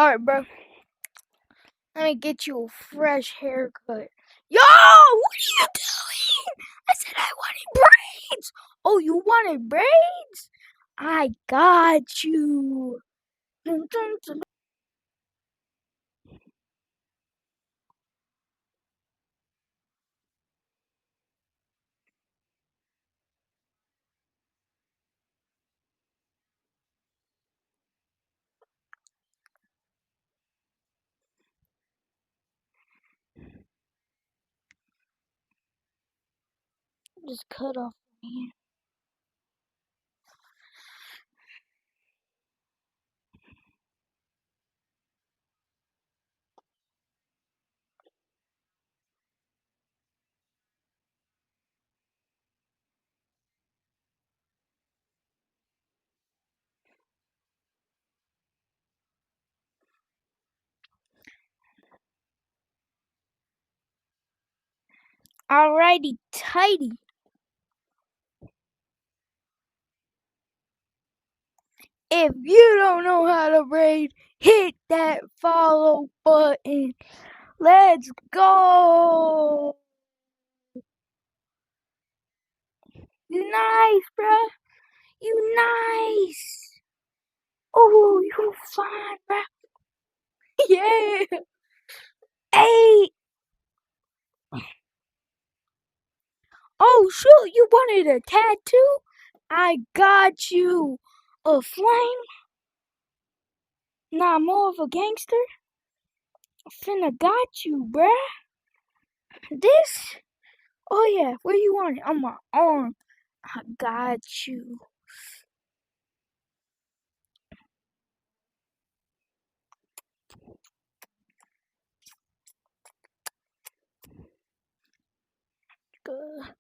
Alright, bro. Let me get you a fresh haircut. Yo! What are you doing? I said I wanted braids! Oh, you wanted braids? I got you. Dun, dun, dun. Just cut off me. Alrighty, tidy. If you don't know how to braid, hit that follow button. Let's go. You nice, bruh. You nice. Oh, you fine, bruh. Yeah. Hey. Oh, shoot. You wanted a tattoo? I got you. A flame? Nah, more of a gangster? Finna got you, bruh. This? Oh, yeah. Where you want it? On my arm. I got you. Good.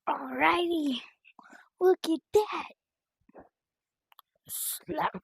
Alrighty. Look at that. Slap.